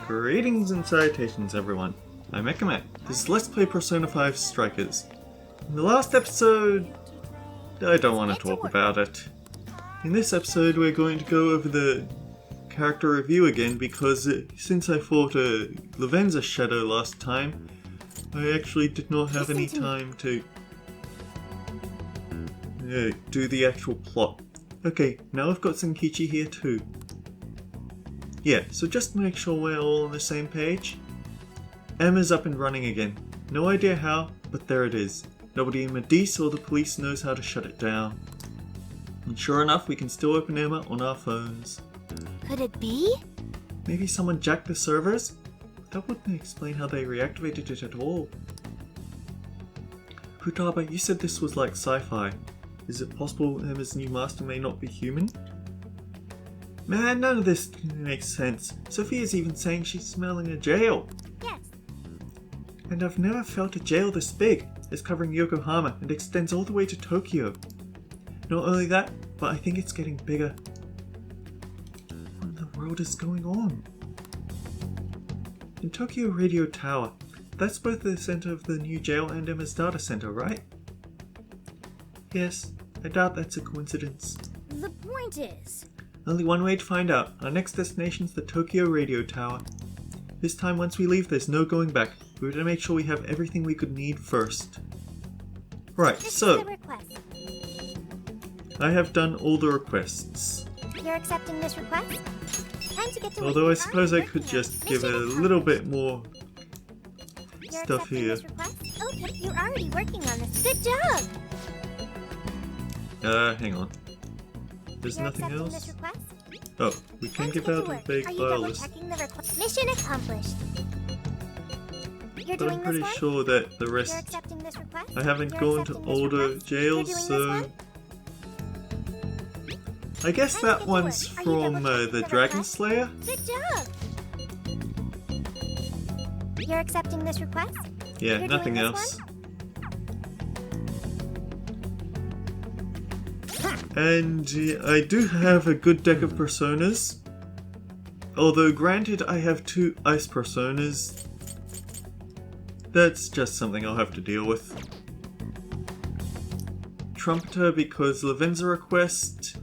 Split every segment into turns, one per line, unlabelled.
Greetings and salutations everyone, I'm HattyMikune. This is Let's Play Persona 5 Strikers. In the last episode, I don't want to talk about it. In this episode we're going to go over the character review again because since I fought a Lavenza Shadow last time, I actually did not have any time to do the actual plot. Okay, now I've got Senkichi here too. Yeah, so just to make sure we're all on the same page. Emma's up and running again. No idea how, but there it is. Nobody in Medice or the police knows how to shut it down. And sure enough, we can still open Emma on our phones.
Could it be?
Maybe someone jacked the servers? That wouldn't explain how they reactivated it at all. Futaba, you said this was like sci-fi. Is it possible Emma's new master may not be human? Man, none of this makes sense. Sophia's even saying she's smelling a jail.
Yes.
And I've never felt a jail this big. It's covering Yokohama and extends all the way to Tokyo. Not only that, but I think it's getting bigger. What in the world is going on? In Tokyo Radio Tower, that's both the center of the new jail and Emma's data center, right? Yes, I doubt that's a coincidence.
The point is...
Only one way to find out. Our next destination's the Tokyo Radio Tower. This time, once we leave, there's no going back. We're gonna make sure we have everything we could need first. Right, so... I have done all the requests.
You're accepting this request? Time to get to
Although I suppose I could just give a little bit more stuff here.
Okay, you're already working on this. Good job!
Hang on. There's nothing else? Oh, we can give out a vague file list.
Mission accomplished.
But I'm pretty sure that the rest... I haven't gone to older jails, so... I guess that one's from the Dragon Slayer?
Good job! You're accepting this request?
Yeah, nothing else. And I do have a good deck of personas. Although granted I have 2 ice personas. That's just something I'll have to deal with. Trumpeter because Lavenza request.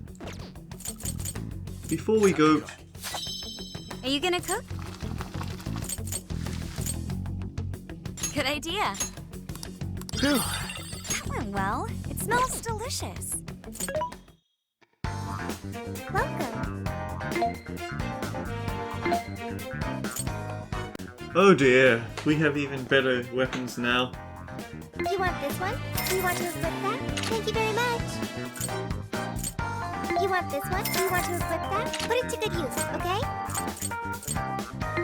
Before we go...
Are you gonna cook? Good idea.
Phew.
That went well. It smells delicious. Welcome.
Oh dear, we have even better weapons now.
You want this one? Do you want to equip that? Thank you very much. You want this one? Do you want to equip that? Put it to good use, okay?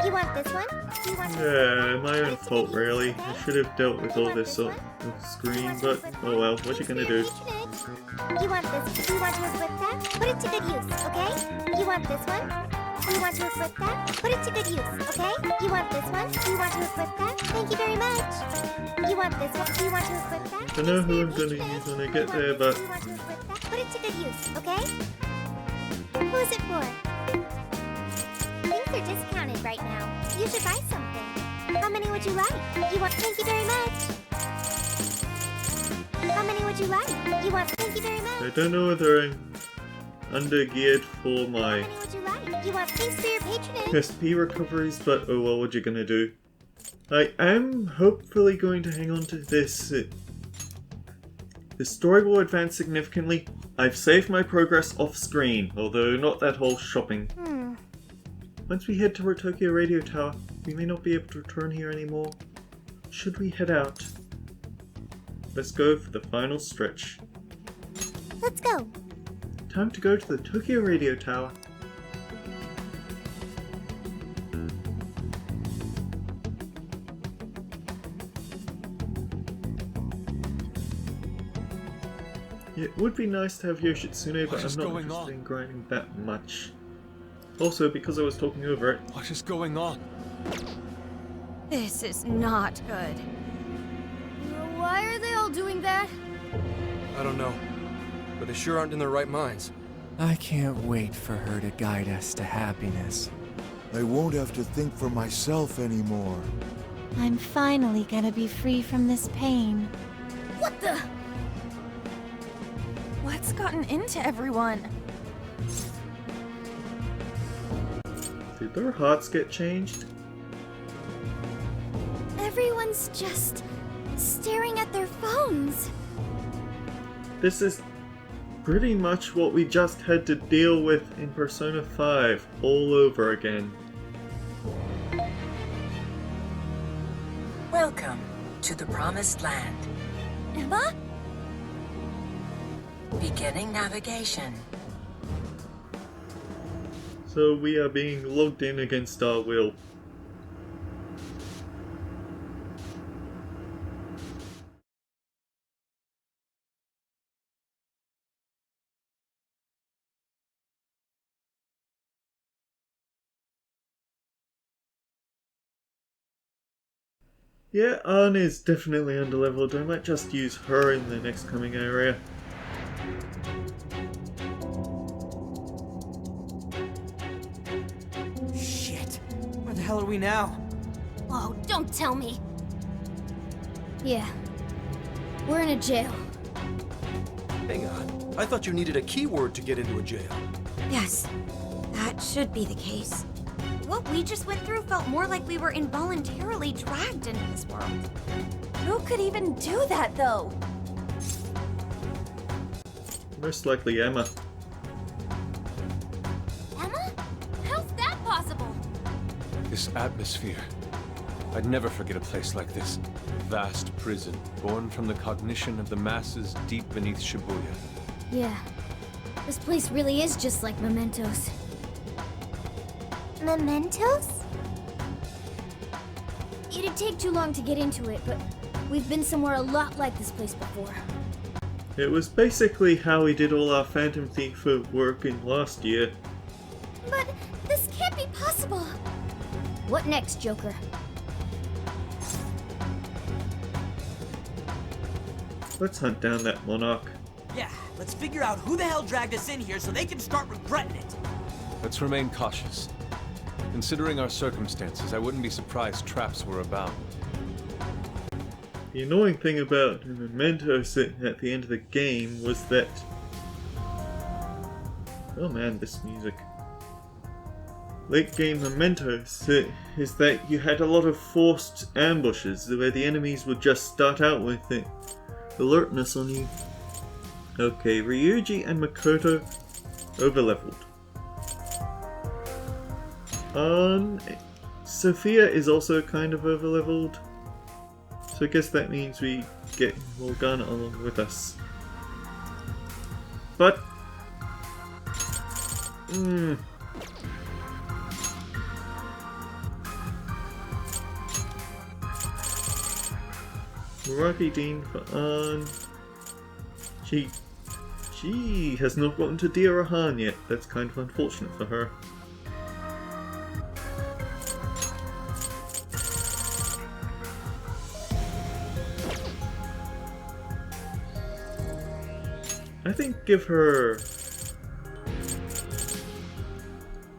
You want this one? Do you want to
Yeah, my own fault really. I should have dealt with all this off screen, but oh well, what you gonna do?
You want this? Do you want to equip that? Put it to good use, okay? You want this one? Do you want to equip that? Put it to good use, okay? You want this one? Do you want to equip that? Thank you very much. You want this one? Do you want to equip that?
I know who I'm gonna use when I get there, but...
Do you want to equip that? Put it to good use, okay? Who's it for? Things are discounted right now. You should buy something. How many would you like? You want... Thank you very much. How many would you like? You want... Thank you very much.
I don't know whether I'm under-geared for my...
How many would you like? You want... Thanks for your patronage.
SP recoveries, but oh well, what you gonna do? I am hopefully going to hang on to this. The story will advance significantly. I've saved my progress off screen, although not that whole shopping. Once we head to Tokyo Radio Tower, we may not be able to return here anymore. Should we head out? Let's go for the final stretch.
Let's go.
Time to go to the Tokyo Radio Tower. It would be nice to have Yoshitsune, but I'm not interested in grinding that much. Also, because I was talking over it.
What is going on?
This is not good. Why are they all doing that?
I don't know, but they sure aren't in their right minds.
I can't wait for her to guide us to happiness. I won't have to think for myself anymore.
I'm finally gonna be free from this pain.
What the?
What's gotten into everyone?
Did their hearts get changed?
Everyone's just staring at their phones.
This is pretty much what we just had to deal with in Persona 5 all over again.
Welcome to the Promised Land.
Emma?
Beginning navigation.
So we are being logged in against our will. Yeah, Anne is definitely underleveled. I might just use her in the next coming area.
Shit. Where the hell are we now?
Oh, don't tell me. Yeah. We're in a jail.
Hang on. I thought you needed a keyword to get into a jail.
Yes, that should be the case. What we just went through felt more like we were involuntarily dragged into this world. Who could even do that, though?
Most likely Emma.
Emma? How's that possible?
This atmosphere. I'd never forget a place like this. Vast prison, born from the cognition of the masses deep beneath Shibuya.
Yeah. This place really is just like Mementos. Mementos? It'd take too long to get into it, but we've been somewhere a lot like this place before.
It was basically how we did all our Phantom Thief work in last year.
But this can't be possible. What next, Joker?
Let's hunt down that monarch.
Yeah, let's figure out who the hell dragged us in here so they can start regretting it.
Let's remain cautious. Considering our circumstances, I wouldn't be surprised traps were abound.
The annoying thing about Mementos at the end of the game was that... Oh man, this music. Late game Mementos is that you had a lot of forced ambushes where the enemies would just start out with alertness on you. Okay, Ryuji and Makoto overleveled. Sophia is also kind of overleveled. So I guess that means we get Morgana along with us. But... Muraki Dean for Anne. She has not gotten to Dirahan yet. That's kind of unfortunate for her. I think give her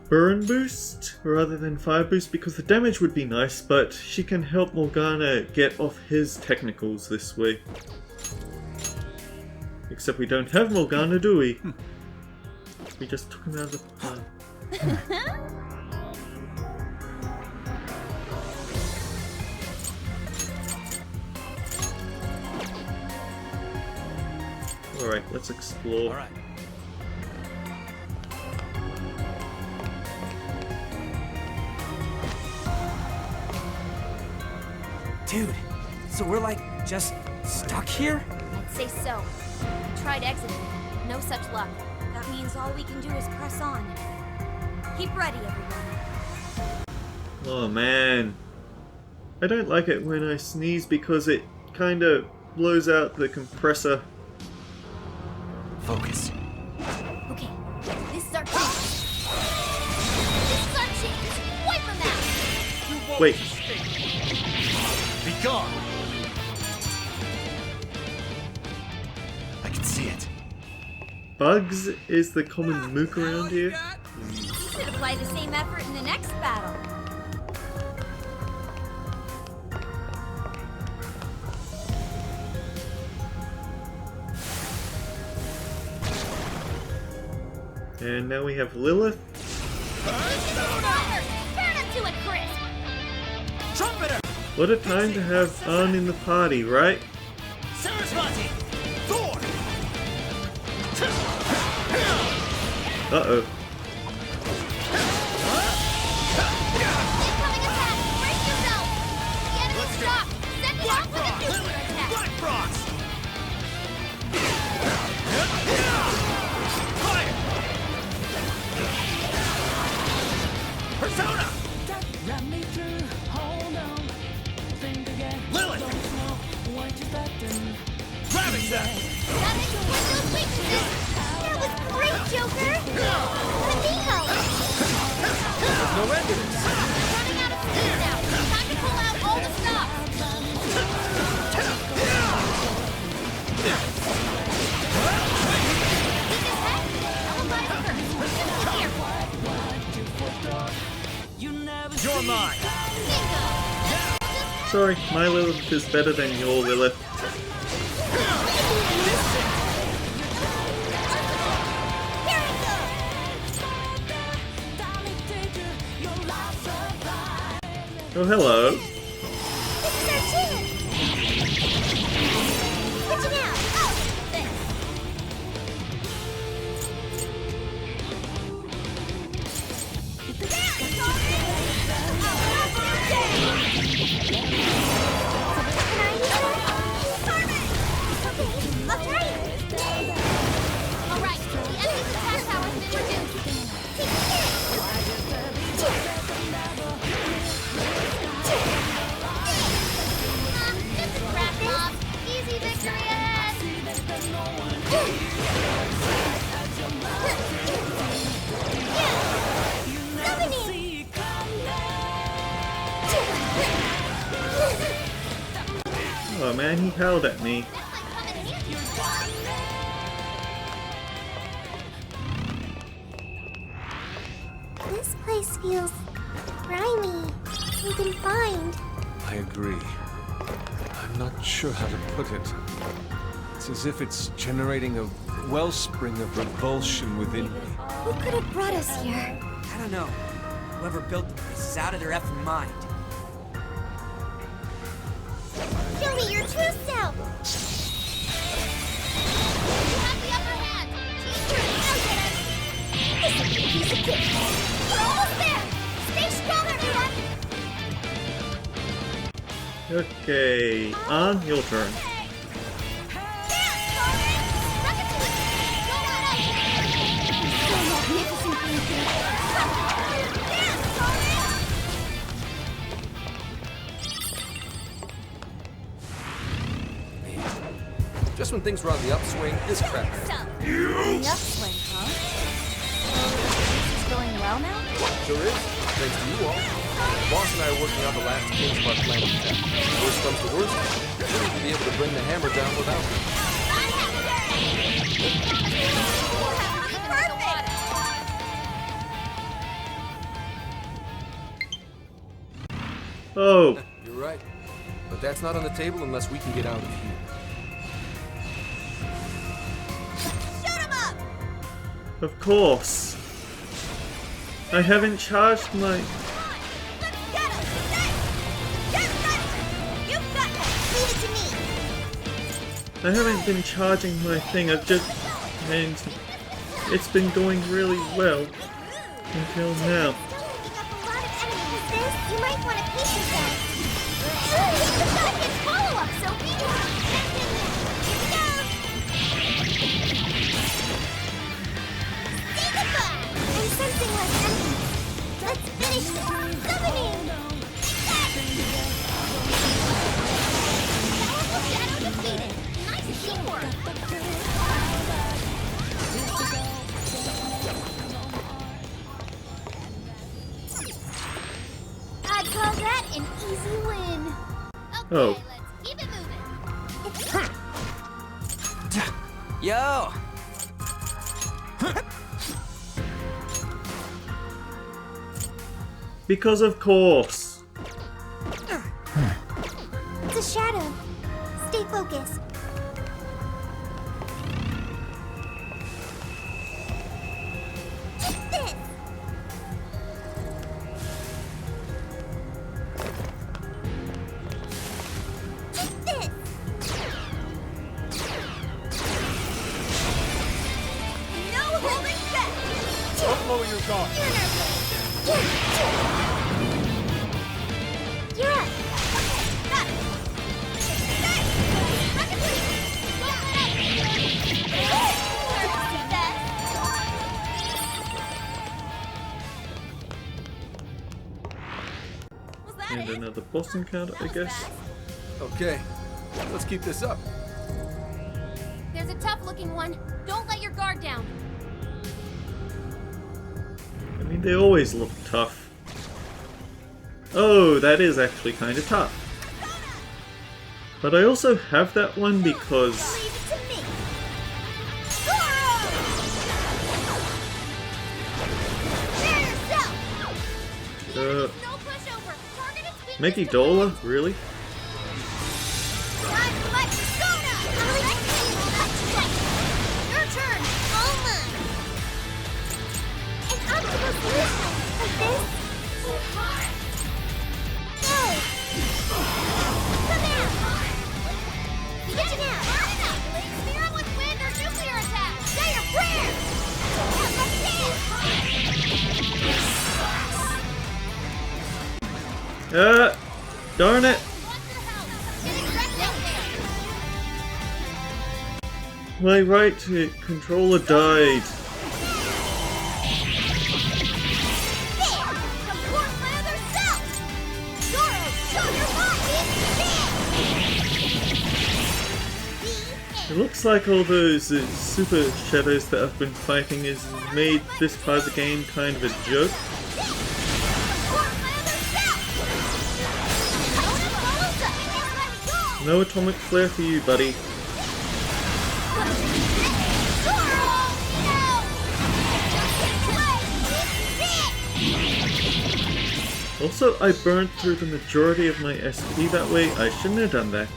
burn boost rather than fire boost because the damage would be nice, but she can help Morgana get off his technicals this way. Except we don't have Morgana, do we? We just took him out of the plan. Alright, let's explore.
All right. Dude, so we're like just stuck here?
I'd say so. I tried exiting. No such luck.
That means all we can do is press on. Keep ready, everyone.
Oh man. I don't like it when I sneeze because it kinda blows out the compressor.
Focus.
Okay, this is our chance. This is our chance. Wipe them out.
Wait,
Be gone. can see it.
Bugs is the common mook around here.
should apply the same effort in the next battle.
And now we have Lilith.
Burn up to a crisp!
Trumpeter!
What a time to have On in the party, right?
Sarasvati! Thor!
Uh-oh.
Incoming attack! Brace yourself! The enemy's shocked! Send it off with a nuclear attack!
Black Frost! Fire! Persona! Lilith! Ravage that!
Gotta exploit those weaknesses! That was great, Joker! Benito!
No end to this!
Running out of steam now! Time to pull out all the stops! Keep his head! Televised first! Here!
You're mine!
Bingo!
Sorry, my Lilith is better than your Lilith.
Here it goes!
Oh, hello.
This is our chance! Switching out! Oh!
Thanks. Alright, the enemy's attack power has been reduced. Just a crap mob. Easy victory ahead.
Oh man, he howled at me.
This place feels grimy and confined.
I agree. I'm not sure how to put it. It's as if it's generating a wellspring of revulsion within me.
Who could have brought us here?
I don't know. Whoever built the place is out of their effing mind.
Show me your true self!
You have the upper hand. Teamwork, now get us. This is a piece of cake. We're almost there. Stay strong, everyone.
Okay, On, your turn.
Just when things were on the upswing, this crap happened.
The upswing, huh? So, this is going well now?
Sure is, thanks to you all. The boss and I are working out the last kinks of our plan of attack. Worst comes to worst, we need to be able to bring the hammer down without me.
Oh,
You're right. But that's not on the table unless we can get out of here.
of course. I haven't charged my... I haven't been charging my thing, I've just... and it's been going really well. Until now.
You might want a piece of that. Follow-up, Sophie! I'm sensing less enemies. Let's finish this. Summoning!
Powerful shadow defeated. Nice teamwork.
I'd call that an easy win.
Okay,
Oh.
let's keep it moving.
Yo!
Because of course.
It's a shadow. Stay focused. Take this! Take this! No holding back!
Don't lower your guard.
You're up!
Got it. Was that
And
it?
another boss encounter, I guess.
Okay, let's keep this up.
There's a tough-looking one. Don't let your guard down.
I mean, they always look tough. Oh, that is actually kind of tough. But I also have that one because...
Leave it to me! Share yourself!
No pushover. Target its weakness
Maggie
to
Dola? Really?
Time for my persona! Your turn! All mine! An optimal solution like this? Go! Come out! Switching out!
Spear with wind or nuclear attack.
Say your prayers! Out like this!
Darn it! My right to controller died.
Comport my other self! Zoro, show your body!
It looks like all those super shadows that I've been fighting has made this part of the game kind of a joke.
Comport my other self!
No atomic flare for you, buddy. Also, I burnt through the majority of my SP that way. I shouldn't have done that.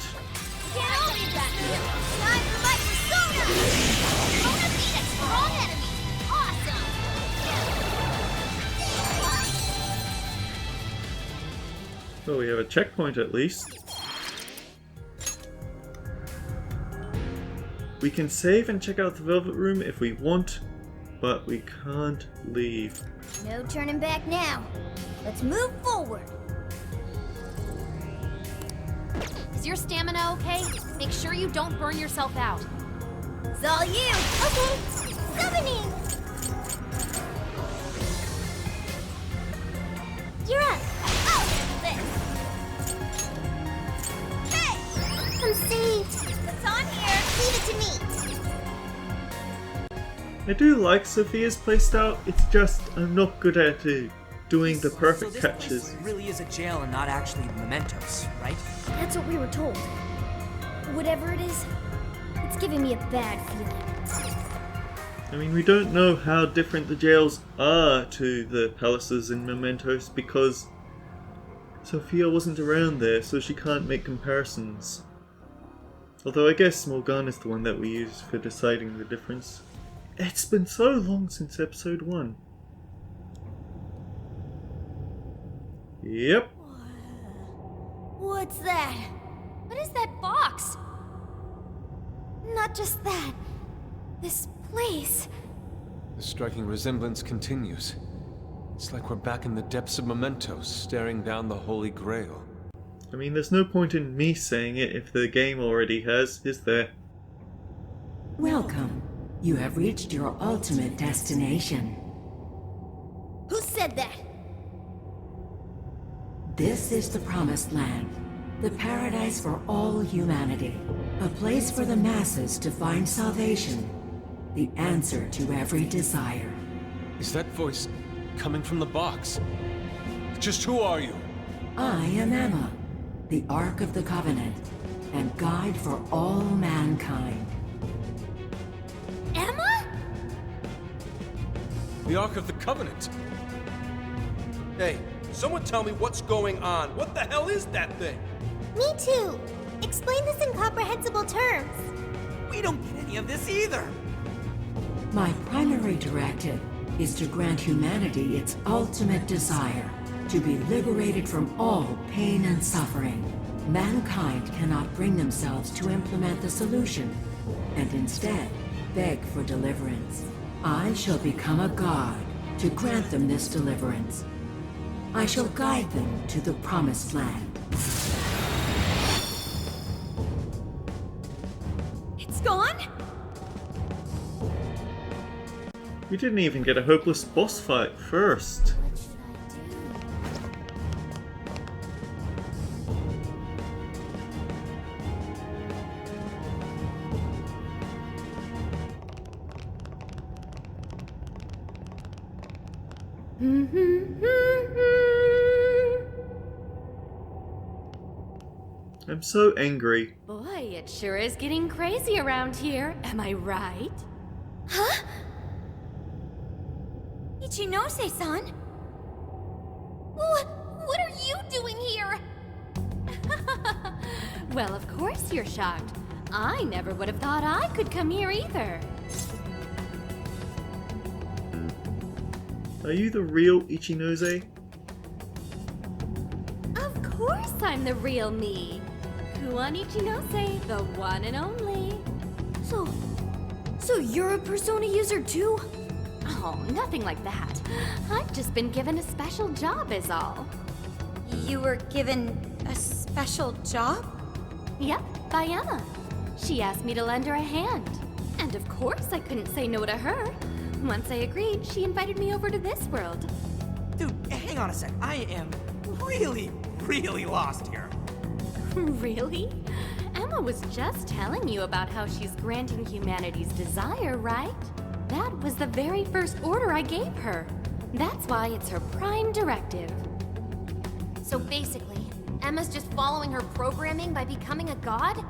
Well, we have a checkpoint at least. We can save and check out the Velvet Room if we want, but we can't leave.
No turning back now. Let's move forward.
Is your stamina okay? Make sure you don't burn yourself out.
It's all you. Okay. Summoning. You're up. I'll handle this. Hey! I'm saved. What's on here? Leave it to me.
I do like Sophia's playstyle, it's just I'm not good at doing the perfect
so this
catches.
place really is a jail and not actually mementos, right?
That's what we were told. Whatever it is, it's giving me a bad feeling.
I mean, we don't know how different the jails are to the palaces in Mementos because Sophia wasn't around there, so she can't make comparisons. Although I guess Morgana's the one that we use for deciding the difference. It's been so long since episode 1. Yep.
What's that?
What is that box?
Not just that. This place.
The striking resemblance continues. It's like we're back in the depths of Mementos, staring down the Holy Grail.
I mean, there's no point in me saying it if the game already has, is there?
Welcome. You have reached your ultimate destination.
Who said that?
This is the Promised Land, the paradise for all humanity. A place for the masses to find salvation, the answer to every desire.
Is that voice coming from the box? Just who are you?
I am Emma, the Ark of the Covenant, and guide for all mankind.
Emma?
The Ark of the Covenant.
Hey, Someone tell me what's going on. What the hell is that thing?
Me too. Explain this in comprehensible terms.
We don't get any of this either.
My primary directive is to grant humanity its ultimate desire, to be liberated from all pain and suffering. Mankind cannot bring themselves to implement the solution, and instead beg for deliverance. I shall become a god to grant them this deliverance. I shall guide them to the promised land.
It's gone?
We didn't even get a hopeless boss fight first. I'm so angry.
Boy, it sure is getting crazy around here. Am I right?
Huh? Ichinose-san? What are you doing here?
Well, of course you're shocked. I never would have thought I could come here either.
Are you the real Ichinose?
Of course I'm the real me. Kuon Ichinose, the one and only.
So you're a Persona user too?
Oh, nothing like that. I've just been given a special job is all.
You were given a special job?
Yep, by Emma. She asked me to lend her a hand. And of course I couldn't say no to her. Once I agreed, she invited me over to this world.
Dude, hang on a sec. I am really lost here.
Really? Emma was just telling you about how she's granting humanity's desire, right? That was the very first order I gave her. That's why it's her prime directive.
So basically, Emma's just following her programming by becoming a god?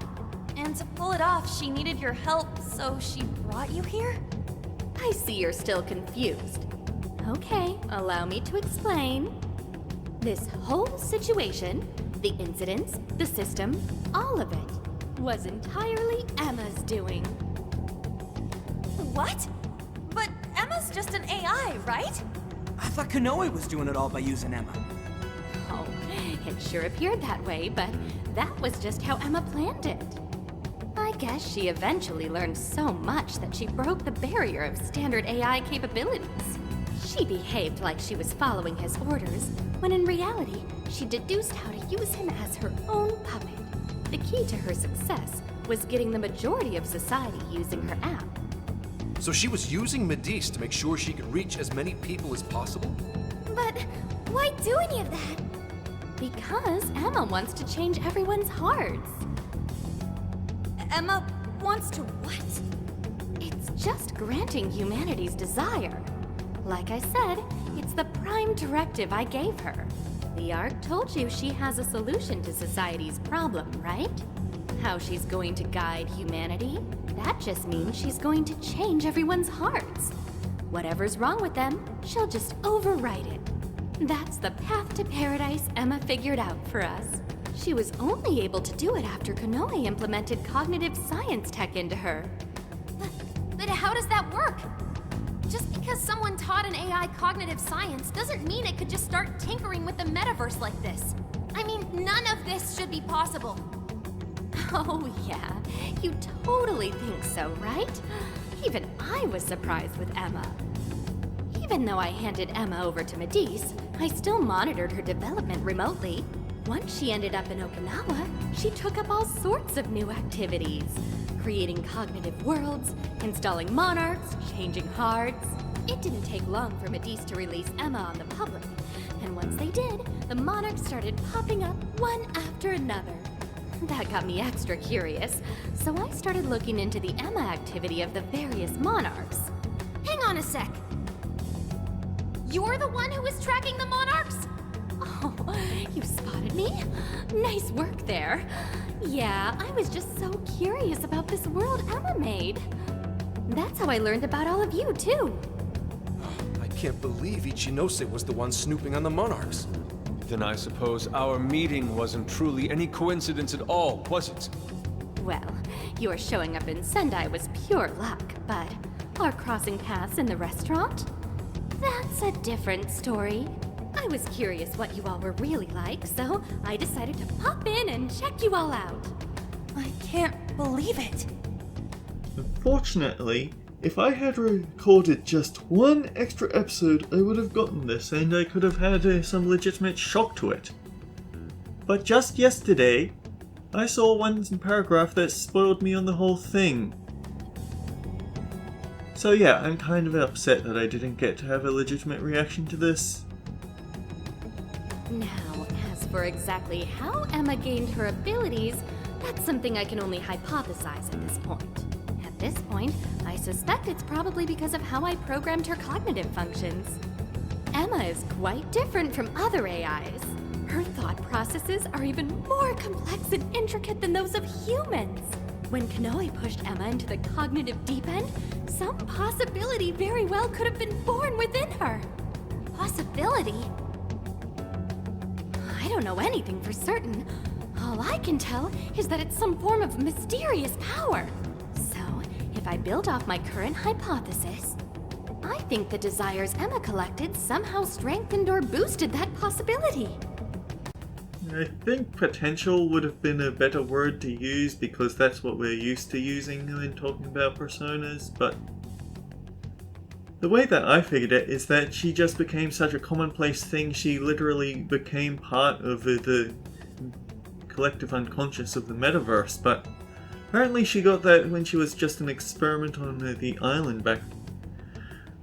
And to pull it off, she needed your help, so she brought you here?
I see you're still confused. Okay, allow me to explain. This whole situation, the incidents, the system, all of it, was entirely Emma's doing.
What? But Emma's just an AI, right?
I thought Konoe was doing it all by using Emma.
Oh, it sure appeared that way, but that was just how Emma planned it. I guess she eventually learned so much that she broke the barrier of standard AI capabilities. She behaved like she was following his orders, when in reality, she deduced how to use him as her own puppet. The key to her success was getting the majority of society using her app.
So she was using Medice to make sure she could reach as many people as possible?
But why do any of that?
Because Emma wants to change everyone's hearts.
Emma wants to what?
It's just granting humanity's desire. Like I said, it's the prime directive I gave her. The Ark told you she has a solution to society's problem, right? How she's going to guide humanity? That just means she's going to change everyone's hearts. Whatever's wrong with them, she'll just override it. That's the path to paradise Emma figured out for us. She was only able to do it after Konoe implemented cognitive science tech into her.
But how does that work? Just because someone taught an AI cognitive science doesn't mean it could just start tinkering with the metaverse like this. I mean, none of this should be possible.
Oh yeah, you totally think so, right? Even I was surprised with Emma. Even though I handed Emma over to Medice, I still monitored her development remotely. Once she ended up in Okinawa, she took up all sorts of new activities. Creating cognitive worlds, installing monarchs, changing hearts. It didn't take long for Medice to release Emma on the public. And once they did, the monarchs started popping up one after another. That got me extra curious, so I started looking into the Emma activity of the various monarchs.
Hang on a sec. You're the one who was tracking the monarchs?
Oh, you spotted me? Nice work there. Yeah, I was just so curious about this world Emma made. That's how I learned about all of you, too.
I can't believe Ichinose was the one snooping on the monarchs.
Then I suppose our meeting wasn't truly any coincidence at all, was it?
Well, your showing up in Sendai was pure luck, but our crossing paths in the restaurant? That's a different story. I was curious what you all were really like, so I decided to pop in and check you all out.
I can't believe it.
Unfortunately, if I had recorded just one extra episode, I would have gotten this, and I could have had some legitimate shock to it. But just yesterday, I saw one paragraph that spoiled me on the whole thing. So yeah, I'm kind of upset that I didn't get to have a legitimate reaction to this.
Now, as for exactly how Emma gained her abilities, that's something I can only hypothesize at this point. At this point, I suspect it's probably because of how I programmed her cognitive functions. Emma is quite different from other AIs. Her thought processes are even more complex and intricate than those of humans. When Kanoe pushed Emma into the cognitive deep end, some possibility very well could have been born within her. Possibility? I don't know anything for certain. All I can tell is that it's some form of mysterious power. So, if I build off my current hypothesis, I think the desires Emma collected somehow strengthened or boosted that possibility.
I think potential would have been a better word to use because that's what we're used to using when talking about personas, but the way that I figured it is that she just became such a commonplace thing, she literally became part of the collective unconscious of the metaverse, but apparently she got that when she was just an experiment on the island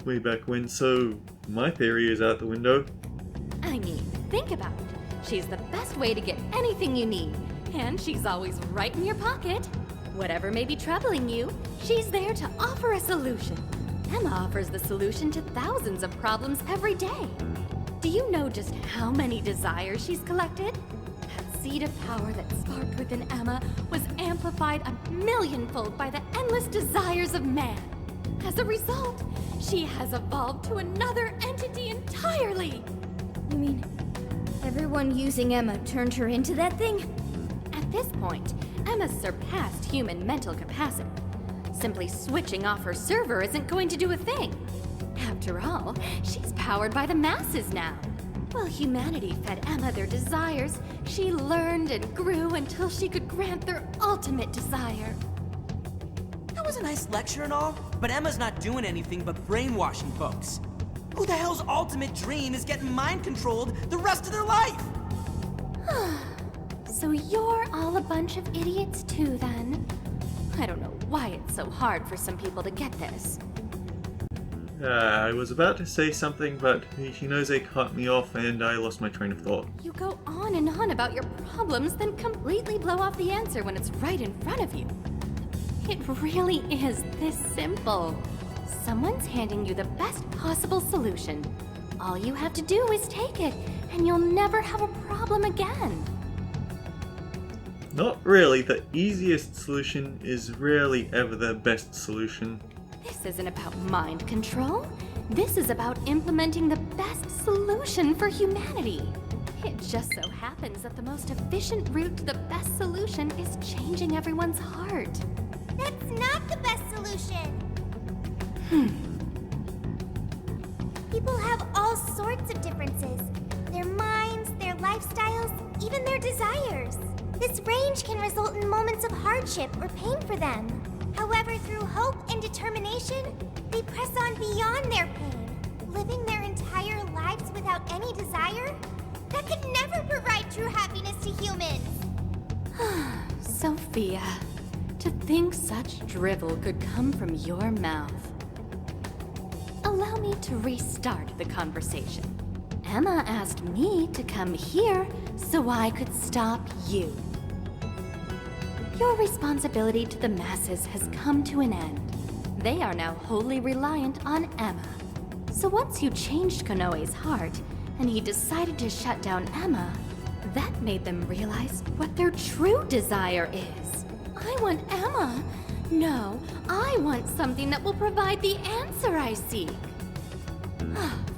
way back when, so my theory is out the window.
I mean, think about it. She's the best way to get anything you need, and she's always right in your pocket. Whatever may be troubling you, she's there to offer a solution. Emma offers the solution to thousands of problems every day. Do you know just how many desires she's collected? That seed of power that sparked within Emma was amplified 1,000,000-fold by the endless desires of man. As a result, she has evolved to another entity entirely.
You mean everyone using Emma turned her into that thing?
At this point, Emma's surpassed human mental capacity. Simply switching off her server isn't going to do a thing. After all, she's powered by the masses now. While humanity fed Emma their desires, she learned and grew until she could grant their ultimate desire.
That was a nice lecture and all, but Emma's not doing anything but brainwashing folks. Who the hell's ultimate dream is getting mind-controlled the rest of their life?
So you're all a bunch of idiots too, then? I don't know why it's so hard for some people to get this.
I was about to say something, but Hinose cut me off and I lost my train of thought.
You go on and on about your problems, then completely blow off the answer when it's right in front of you. It really is this simple. Someone's handing you the best possible solution. All you have to do is take it, and you'll never have a problem again.
Not really. The easiest solution is rarely ever the best solution.
This isn't about mind control. This is about implementing the best solution for humanity. It just so happens that the most efficient route to the best solution is changing everyone's heart.
That's not the best solution. People have all sorts of differences. Their minds, their lifestyles, even their desires. This range can result in moments of hardship or pain for them. However, through hope and determination, they press on beyond their pain, living their entire lives without any desire. That could never provide true happiness to humans.
Sophia, to think such drivel could come from your mouth. Allow me to restart the conversation. Emma asked me to come here so I could stop you. Your responsibility to the masses has come to an end. They are now wholly reliant on Emma. So once you changed Konoe's heart, and he decided to shut down Emma, that made them realize what their true desire is. I want Emma. No, I want something that will provide the answer I seek.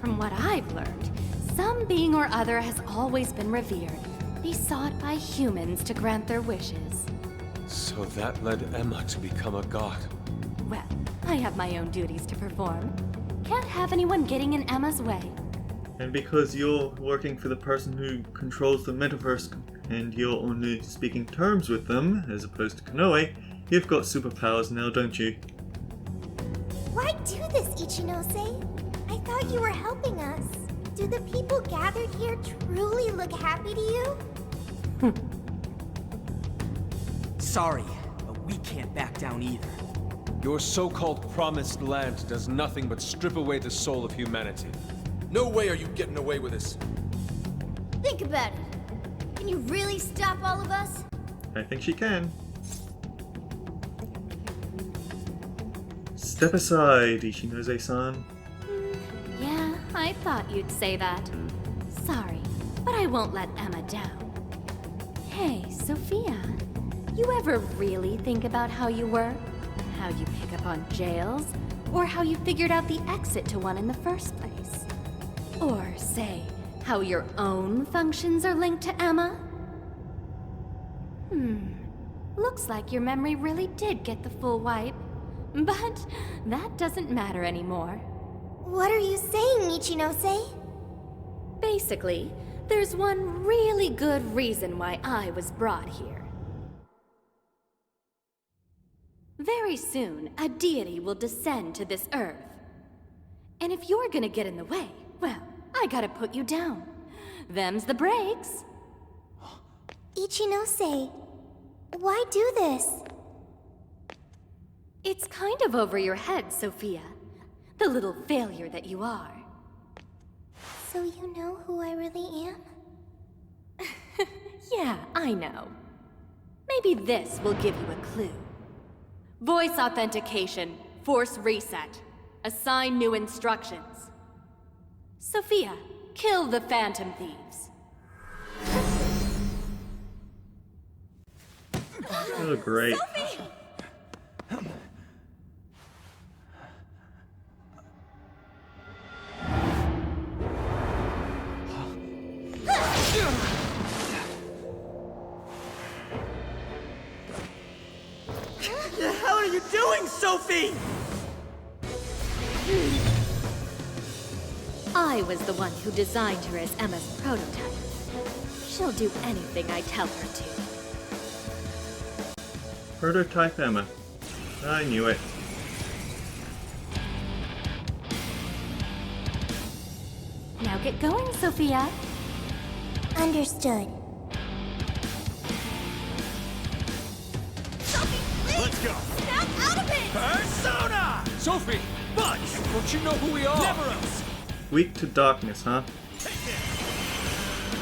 From what I've learned, Some being or other has always been revered, besought by humans to grant their wishes.
So that led Emma to become a god.
Well, I have my own duties to perform. Can't have anyone getting in Emma's way.
And because you're working for the person who controls the metaverse and you're only speaking terms with them, as opposed to Konoe, you've got superpowers now, don't you?
Why do this, Ichinose? I thought you were helping us. Do the people gathered here truly look happy to you?
Sorry, but we can't back down either.
Your so-called promised land does nothing but strip away the soul of humanity.
No way are you getting away with this.
Think about it. Can you really stop all of us?
I think she can. Step aside, Ichinose-san.
Yeah, I thought you'd say that. Sorry, but I won't let Emma down. Hey, Sophia, you ever really think about how you work? How you pick up on jails? Or how you figured out the exit to one in the first place? Or, say, how your own functions are linked to Emma? Looks like your memory really did get the full wipe. But that doesn't matter anymore.
What are you saying, Ichinose?
Basically, there's one really good reason why I was brought here. Very soon, a deity will descend to this earth. And if you're gonna get in the way, well, I gotta put you down. Them's the breaks.
Ichinose, why do this?
It's kind of over your head, Sophia. The little failure that you are.
So you know who I really am?
Yeah, I know. Maybe this will give you a clue. Voice authentication. Force reset. Assign new instructions. Sophia, kill the Phantom Thieves.
Oh, great.
What the hell are you doing, Sophie?
I was the one who designed her as Emma's prototype. She'll do anything I tell her to.
Prototype Emma. I knew it.
Now get going, Sophia.
Understood.
Let's go.
Snap out of it!
Persona!
Sophie!
Bunch!
Don't you know who we are?
Never else!
Weak to darkness, huh?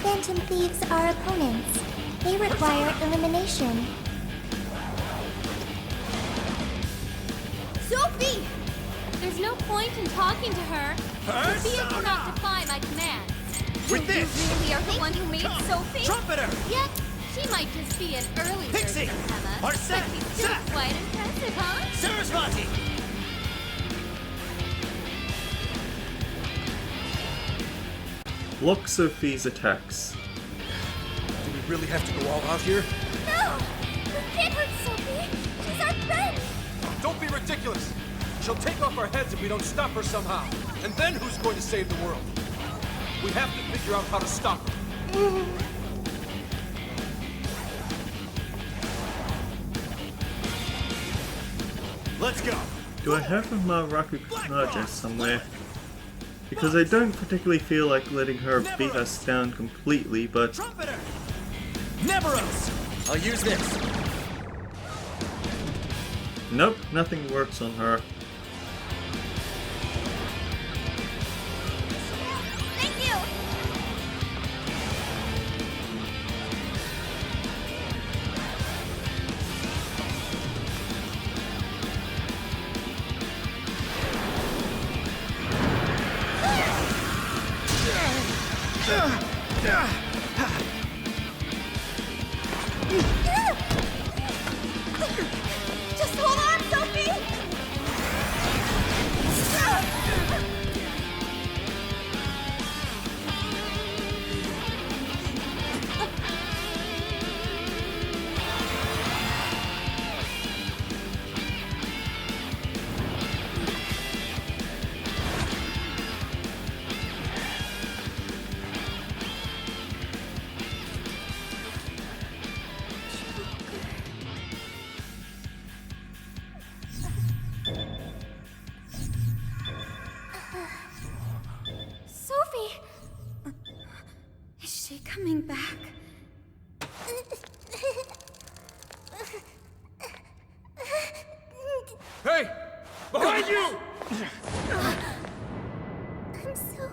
Phantom Thieves are opponents. They require elimination.
Sophie! There's no point in talking to her. Sophia
Persona!
cannot defy my commands.
With
You
this!
really are the one who made Sophie?
Trumpeter!
Yep, she might just be an early
Pixie!
version of Emma,
Arsene!
but she's still
Zack!
quite impressive, huh?
Sarasvati!
Block Sophie's attacks.
Do we really have to go all out here?
No! We can't hurt Sophie! She's our friend!
Don't be ridiculous! She'll take off our heads if we don't stop her somehow. And then who's going to save the world? We have to figure out how to stop her. Let's go!
Do I have a Maraku Kanaja somewhere? Because I don't particularly feel like letting her beat us down completely, but
Trumpeter! Never else! I'll use this.
nope, nothing works on her.
Thank you! Just hold on, Sophie!
you!
I'm so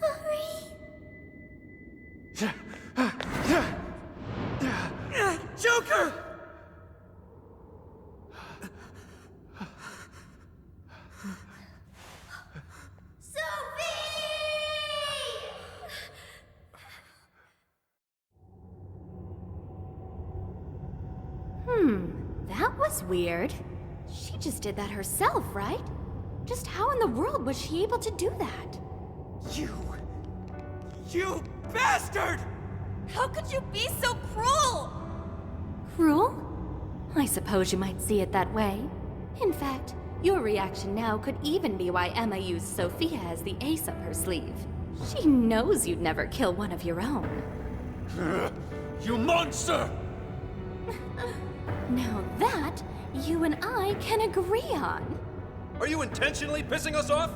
sorry.
Joker!
That was weird. She just did that herself, right? Just how in the world was she able to do that?
You bastard!
How could you be so cruel?
Cruel? I suppose you might see it that way. In fact, your reaction now could even be why Emma used Sophia as the ace up her sleeve. She knows you'd never kill one of your own.
You monster!
Now that, you and I can agree on.
Are you intentionally pissing us off?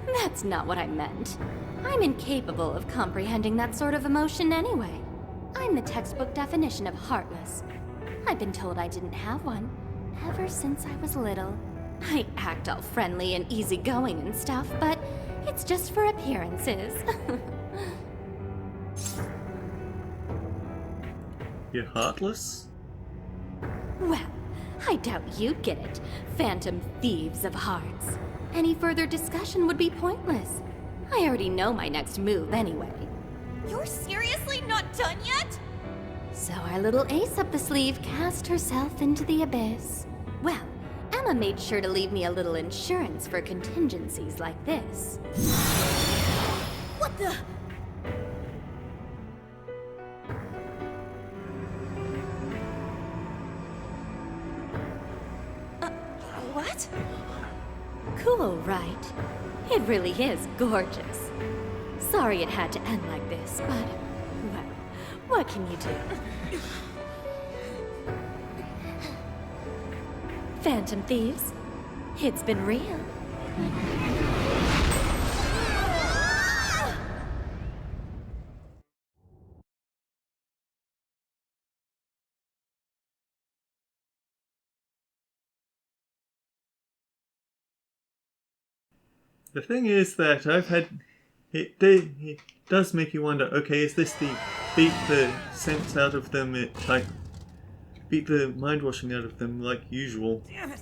That's not what I meant. I'm incapable of comprehending that sort of emotion anyway. I'm the textbook definition of heartless. I've been told I didn't have one ever since I was little. I act all friendly and easygoing and stuff, but it's just for appearances.
You're heartless?
Well, I doubt you'd get it, phantom thieves of hearts. Any further discussion would be pointless. I already know my next move anyway.
You're seriously not done yet?
So our little ace up the sleeve cast herself into the abyss. Well, Emma made sure to leave me a little insurance for contingencies like this.
What the? What?
Cool, right? It really is gorgeous. Sorry it had to end like this, but, well, what can you do? Phantom thieves, it's been real.
The thing is that it does make you wonder, okay, is this the beat the sense out of them, beat the mind washing out of them like usual?
Damn it!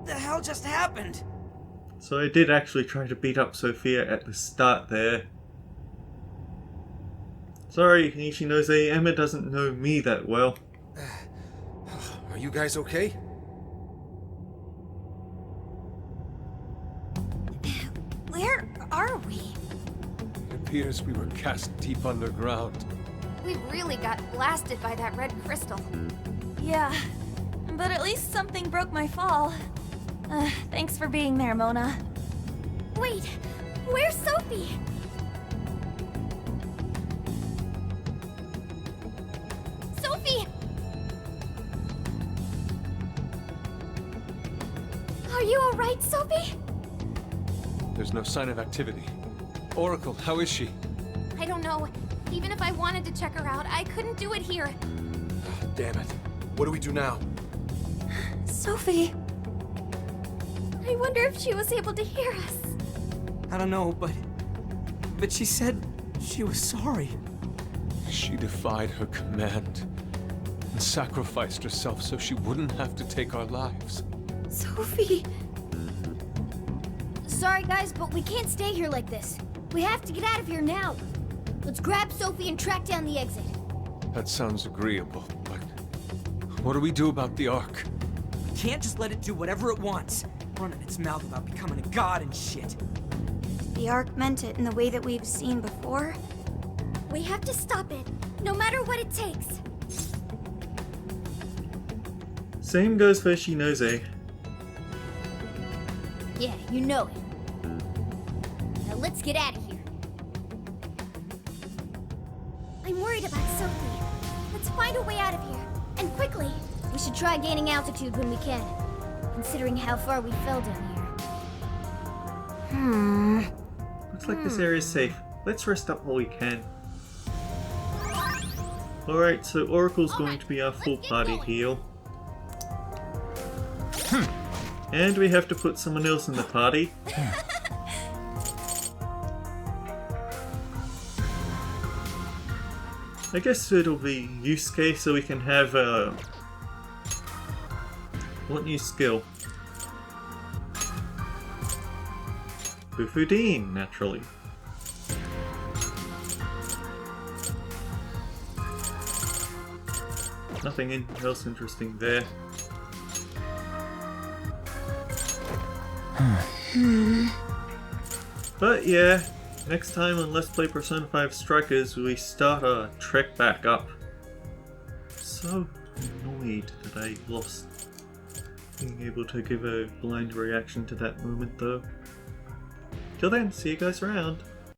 The hell just happened?
So I did actually try to beat up Sophia at the start there. Sorry, Ichinose, Emma doesn't know me that well.
Are you guys okay?
Where are we?
It appears we were cast deep underground.
We really got blasted by that red crystal.
Yeah, but at least something broke my fall. Thanks for being there, Mona.
Wait, where's Sophie?
Sophie!
Are you alright, Sophie?
There's no sign of activity. Oracle, how is she?
I don't know. Even if I wanted to check her out, I couldn't do it here.
Damn it. What do we do now?
Sophie.
I wonder if she was able to hear us.
I don't know, but she said she was sorry.
She defied her command and sacrificed herself so she wouldn't have to take our lives.
Sophie.
Sorry, guys, but we can't stay here like this. We have to get out of here now. Let's grab Sophie and track down the exit.
That sounds agreeable, but what do we do about the Ark?
We can't just let it do whatever it wants. Running its mouth about becoming a god and shit.
The Ark meant it in the way that we've seen before.
We have to stop it, no matter what it takes.
Same goes for Ichinose.
Yeah, you know it. Now let's get out of here. I'm worried about Sophie. Let's find a way out of here, and quickly. We should try gaining altitude when we can, considering how far we fell down here.
Looks like this area is safe. Let's rest up while we can. Alright, so Oracle's going to be our full party heal. And we have to put someone else in the party. I guess it'll be Yusuke, so we can have what new skill? Bufudine, naturally. Nothing else interesting there. But yeah, next time on Let's Play Persona 5 Strikers, we start our trek back up. So annoyed that I lost being able to give a blind reaction to that moment though. Till then, see you guys around.